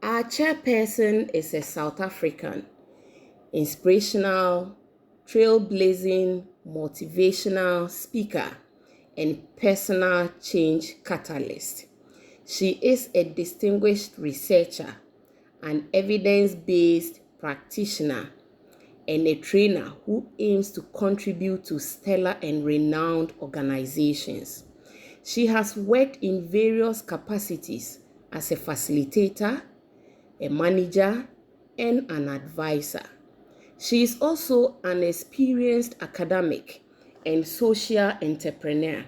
Our chairperson is a South African, inspirational, trailblazing, motivational speaker and personal change catalyst. She is a distinguished researcher, an evidence-based practitioner, and a trainer who aims to contribute to stellar and renowned organizations. She has worked in various capacities as a facilitator, a manager, and an advisor. She is also an experienced academic and social entrepreneur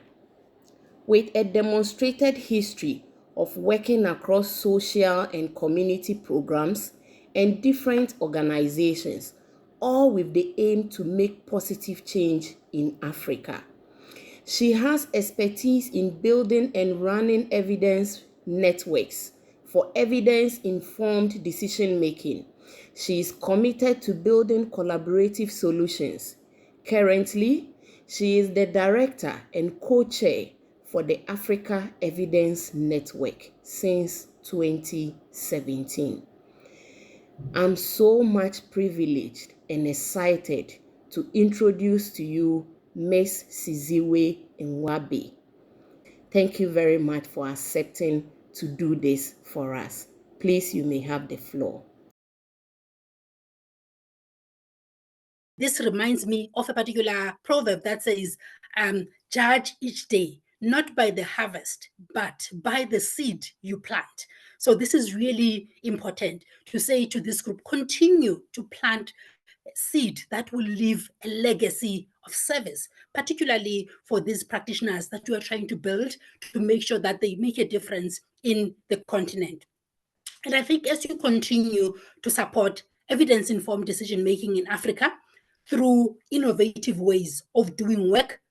with a demonstrated history of working across social and community programs and different organizations, all with the aim to make positive change in Africa. She has expertise in building and running evidence networks for evidence-informed decision-making. She is committed to building collaborative solutions. Currently, she is the director and co-chair for the Africa Evidence Network since 2017. I'm so much privileged and excited to introduce to you Ms Siziwe Ngcwabe. Thank you very much for accepting to do this for us. Please, you may have the floor. This reminds me of a particular proverb that says, judge each day, not by the harvest, but by the seed you plant. So this is really important to say to this group, continue to plant seed that will leave a legacy of service, particularly for these practitioners that we are trying to build to make sure that they make a difference in the continent. And I think as you continue to support evidence-informed decision-making in Africa through innovative ways of doing work,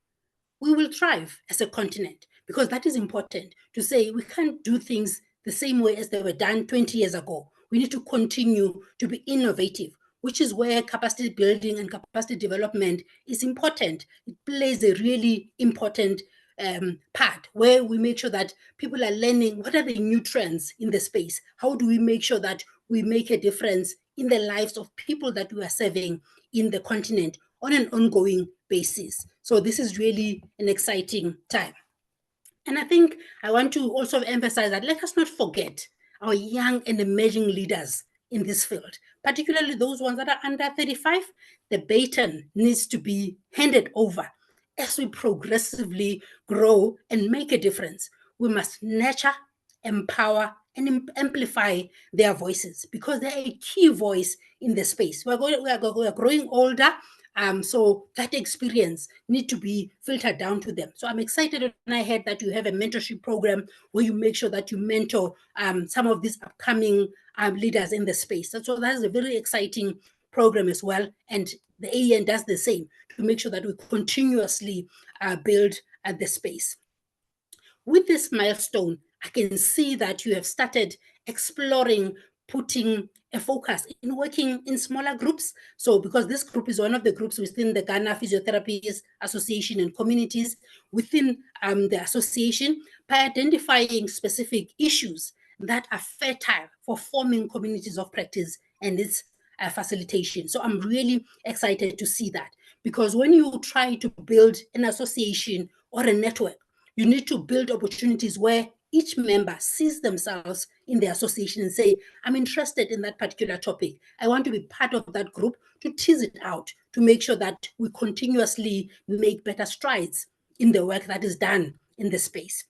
we will thrive as a continent, because that is important to say we can't do things the same way as they were done 20 years ago. We need to continue to be innovative, which is where capacity building and capacity development is important. It plays a really important part where we make sure that people are learning what are the new trends in the space. How do we make sure that we make a difference in the lives of people that we are serving in the continent on an ongoing basis? So this is really an exciting time. And I think I want to also emphasize that let us not forget our young and emerging leaders in this field, particularly those ones that are under 35. The baton needs to be handed over as we progressively grow and make a difference. We must nurture, empower, and amplify their voices, because they're a key voice in the space. We are growing older, so that experience need to be filtered down to them. So I'm excited when I heard that you have a mentorship program where you make sure that you mentor some of these upcoming leaders in the space. And so that's a very exciting program as well. And the AEN does the same to make sure that we continuously build the space. With this milestone, I can see that you have started exploring putting a focus in working in smaller groups. So because this group is one of the groups within the Ghana Physiotherapy Association and communities within the association, by identifying specific issues that are fertile for forming communities of practice and its facilitation. So I'm really excited to see that, because when you try to build an association or a network, you need to build opportunities where each member sees themselves in the association and say, I'm interested in that particular topic. I want to be part of that group to tease it out, to make sure that we continuously make better strides in the work that is done in the space.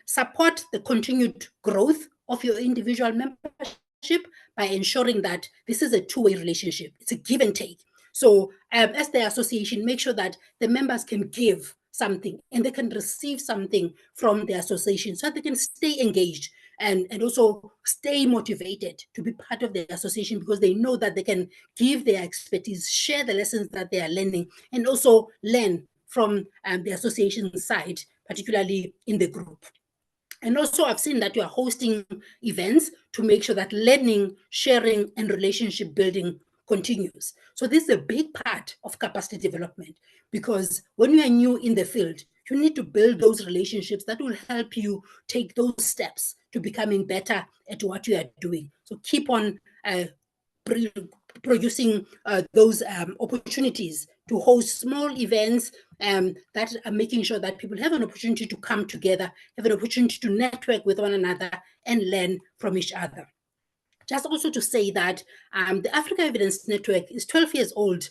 Support the continued growth of your individual membership by ensuring that this is a two-way relationship. It's a give and take. So as the association, make sure that the members can give something and they can receive something from the association, so that they can stay engaged and also stay motivated to be part of the association, because they know that they can give their expertise, share the lessons that they are learning, and also learn from the association side, particularly in the group. And also I've seen that you are hosting events to make sure that learning, sharing, and relationship building continues. So this is a big part of capacity development, because when you are new in the field, you need to build those relationships that will help you take those steps to becoming better at what you are doing. So keep on producing those opportunities to host small events that are making sure that people have an opportunity to come together, have an opportunity to network with one another and learn from each other. Just also to say that the Africa Evidence Network is 12 years old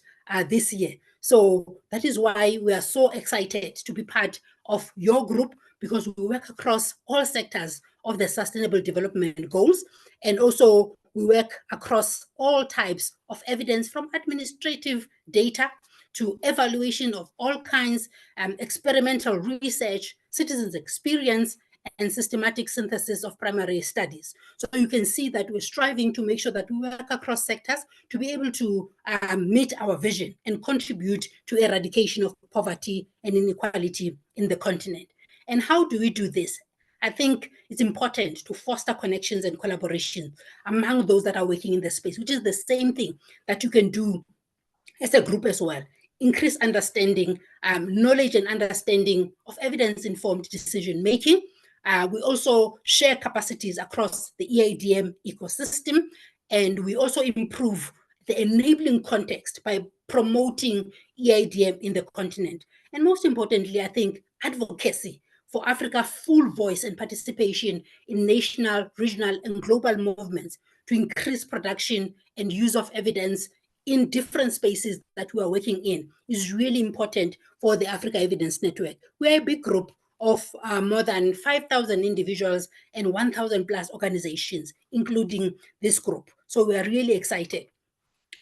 this year. So that is why we are so excited to be part of your group, because we work across all sectors of the Sustainable Development Goals, and also we work across all types of evidence, from administrative data to evaluation of all kinds, experimental research, citizens' experience, and systematic synthesis of primary studies. So you can see that we're striving to make sure that we work across sectors to be able to meet our vision and contribute to eradication of poverty and inequality in the continent. And how do we do this? I think it's important to foster connections and collaboration among those that are working in the space, which is the same thing that you can do as a group as well. Increase understanding, knowledge and understanding of evidence-informed decision-making. We also share capacities across the EADM ecosystem, and we also improve the enabling context by promoting EADM in the continent. And most importantly, I think advocacy for Africa, full voice and participation in national, regional, and global movements to increase production and use of evidence in different spaces that we are working in is really important for the Africa Evidence Network. We're a big group of more than 5,000 individuals and 1,000 plus organizations, including this group. So we are really excited.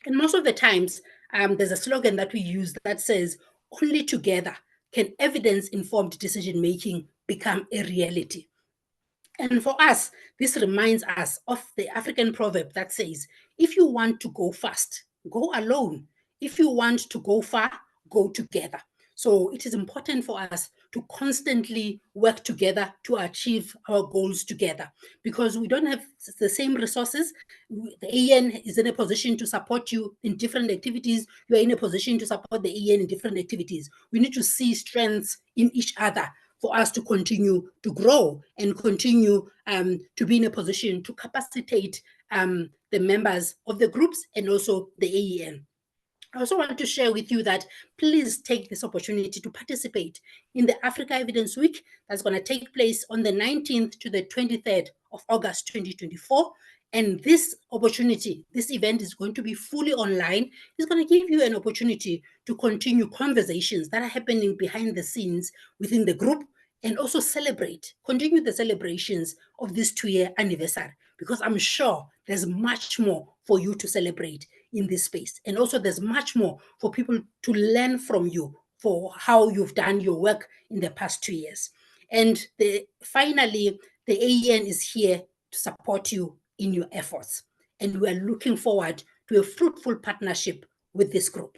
And most of the times, there's a slogan that we use that says, only together can evidence-informed decision-making become a reality. And for us, this reminds us of the African proverb that says, if you want to go fast, go alone. If you want to go far, go together. So it is important for us to constantly work together to achieve our goals together, because we don't have the same resources. The AEN is in a position to support you in different activities. You are in a position to support the AEN in different activities. We need to see strengths in each other for us to continue to grow and continue to be in a position to capacitate the members of the groups and also the AEN. I also want to share with you that please take this opportunity to participate in the Africa Evidence Week that's going to take place on the 19th to the 23rd of August 2024. And this opportunity, this event is going to be fully online. It's going to give you an opportunity to continue conversations that are happening behind the scenes within the group, and also continue the celebrations of this 2-year anniversary, because I'm sure there's much more for you to celebrate in this space. And also there's much more for people to learn from you for how you've done your work in the past 2 years. And finally, the AEN is here to support you in your efforts. And we are looking forward to a fruitful partnership with this group.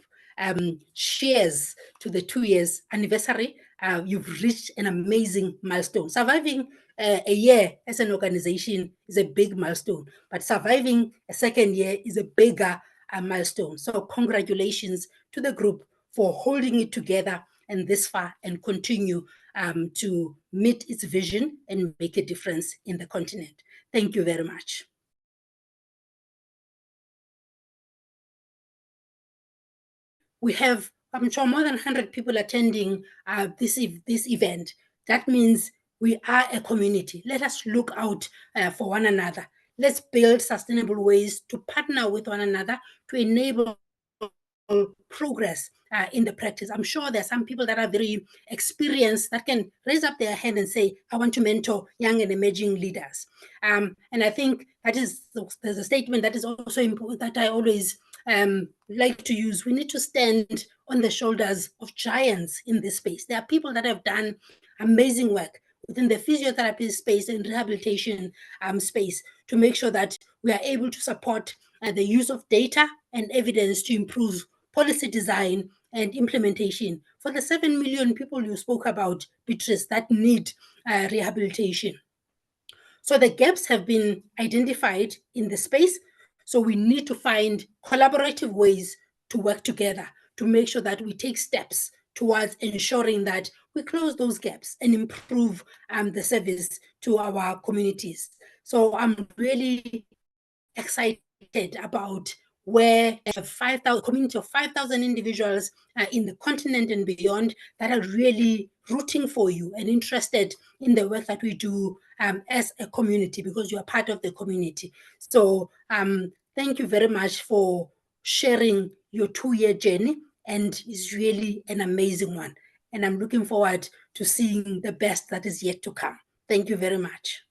Cheers to the 2 years anniversary. You've reached an amazing milestone. Surviving a year as an organization is a big milestone, but surviving a second year is a bigger milestone. So congratulations to the group for holding it together and this far, and continue to meet its vision and make a difference in the continent. Thank you very much. We have, I'm sure, more than 100 people attending this event. That means we are a community. Let us look out for one another. Let's build sustainable ways to partner with one another to enable progress in the practice. I'm sure there are some people that are very experienced that can raise up their hand and say, I want to mentor young and emerging leaders. And I think that is, there's a statement that is also important that I always like to use. We need to stand on the shoulders of giants in this space. There are people that have done amazing work within the physiotherapy space and rehabilitation space to make sure that we are able to support the use of data and evidence to improve policy design and implementation for the 7 million people you spoke about, Beatrice, that need rehabilitation. So the gaps have been identified in the space. So we need to find collaborative ways to work together to make sure that we take steps towards ensuring that we close those gaps and improve the service to our communities. So I'm really excited about where a 5,000 community of 5,000 individuals in the continent and beyond that are really rooting for you and interested in the work that we do as a community, because you are part of the community. So thank you very much for sharing your 2-year journey, and it's really an amazing one. And I'm looking forward to seeing the best that is yet to come. Thank you very much.